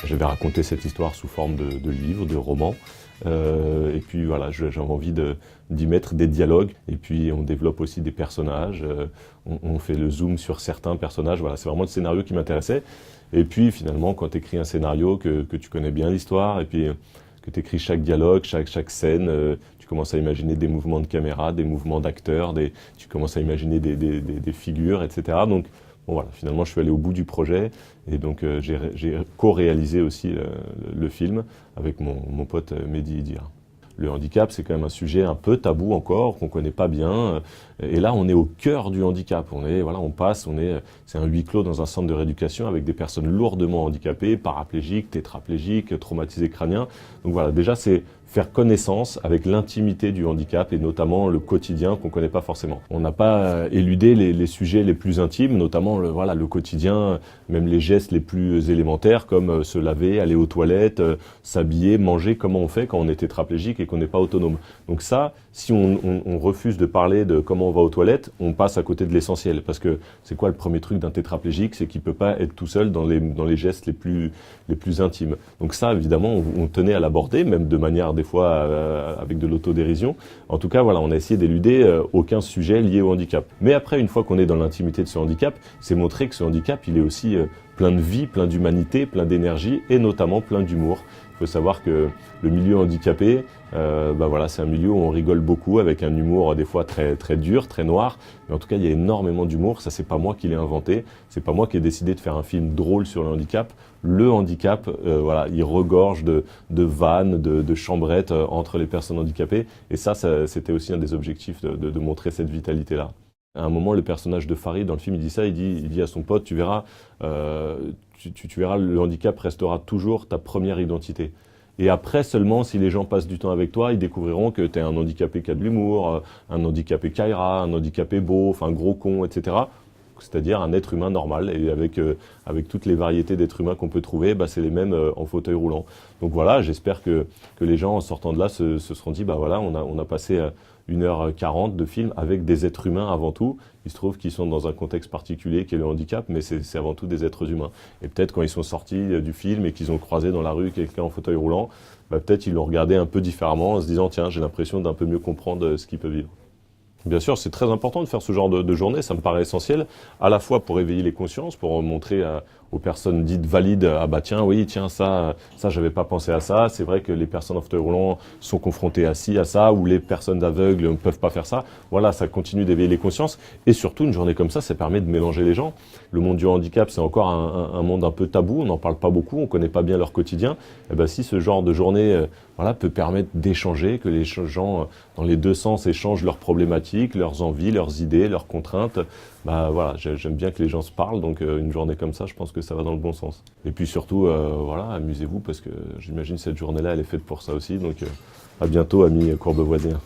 Je vais raconter cette histoire sous forme de livre, de roman. Et puis voilà, j'avais envie d'y mettre des dialogues. Et puis on développe aussi des personnages. On fait le zoom sur certains personnages. Voilà, c'est vraiment le scénario qui m'intéressait. Et puis finalement, quand tu écris un scénario, que tu connais bien l'histoire, et puis que tu écris chaque dialogue, chaque scène, tu commences à imaginer des mouvements de caméra, des mouvements d'acteurs, tu commences à imaginer des figures, etc. Donc bon, voilà, finalement je suis allé au bout du projet et donc j'ai co-réalisé aussi le film avec mon pote Mehdi Idir. Le handicap, c'est quand même un sujet un peu tabou encore, qu'on connaît pas bien. Et là, on est au cœur du handicap. C'est un huis clos dans un centre de rééducation avec des personnes lourdement handicapées, paraplégiques, tétraplégiques, traumatisés crâniens. Donc voilà, déjà, c'est faire connaissance avec l'intimité du handicap et notamment le quotidien qu'on connaît pas forcément. On n'a pas éludé les sujets les plus intimes, notamment le quotidien, même les gestes les plus élémentaires comme se laver, aller aux toilettes, s'habiller, manger, comment on fait quand on est tétraplégique et qu'on n'est pas autonome. Donc ça, si on refuse de parler de comment on va aux toilettes, on passe à côté de l'essentiel. Parce que c'est quoi le premier truc d'un tétraplégique? C'est qu'il peut pas être tout seul dans les gestes les plus intimes. Donc ça, évidemment, on tenait à l'aborder, même de manière des fois avec de l'autodérision. En tout cas, voilà, on a essayé d'éluder aucun sujet lié au handicap. Mais après, une fois qu'on est dans l'intimité de ce handicap, c'est montrer que ce handicap, il est aussi plein de vie, plein d'humanité, plein d'énergie et notamment plein d'humour. Il faut savoir que le milieu handicapé, c'est un milieu où on rigole beaucoup avec un humour des fois très très dur, très noir. Mais en tout cas, il y a énormément d'humour. Ça, c'est pas moi qui l'ai inventé. C'est pas moi qui ai décidé de faire un film drôle sur le handicap. Le handicap, il regorge de vannes, de chambrettes entre les personnes handicapées. Et ça c'était aussi un des objectifs de montrer cette vitalité-là. À un moment, le personnage de Farid dans le film, il dit à son pote, tu verras, tu verras, le handicap restera toujours ta première identité. Et après seulement, si les gens passent du temps avec toi, ils découvriront que tu es un handicapé qui a de l'humour, un handicapé Kaira, un handicapé beau, enfin gros con, etc. C'est-à-dire un être humain normal. Et avec toutes les variétés d'êtres humains qu'on peut trouver, c'est les mêmes en fauteuil roulant. Donc voilà, j'espère que les gens en sortant de là se seront dit, on a passé 1h40 de film avec des êtres humains avant tout. Il se trouve qu'ils sont dans un contexte particulier qui est le handicap, mais c'est avant tout des êtres humains. Et peut-être quand ils sont sortis du film et qu'ils ont croisé dans la rue quelqu'un en fauteuil roulant, peut-être ils l'ont regardé un peu différemment en se disant, tiens, j'ai l'impression d'un peu mieux comprendre ce qu'il peut vivre. Bien sûr, c'est très important de faire ce genre de journée, ça me paraît essentiel, à la fois pour éveiller les consciences, pour montrer aux personnes dites valides, ça j'avais pas pensé à ça, c'est vrai que les personnes en fauteuil roulant sont confrontées à ça, ou les personnes aveugles ne peuvent pas faire ça. Voilà, ça continue d'éveiller les consciences, et surtout une journée comme ça permet de mélanger les gens. Le monde du handicap, c'est encore un monde un peu tabou, on n'en parle pas beaucoup, on connaît pas bien leur quotidien. Et si ce genre de journée peut permettre d'échanger, que les gens dans les deux sens échangent leurs problématiques, leurs envies, leurs idées, leurs contraintes, j'aime bien que les gens se parlent, donc une journée comme ça, je pense que ça va dans le bon sens. Et puis surtout, amusez-vous, parce que j'imagine cette journée-là, elle est faite pour ça aussi, donc à bientôt, amis courbevoisiens.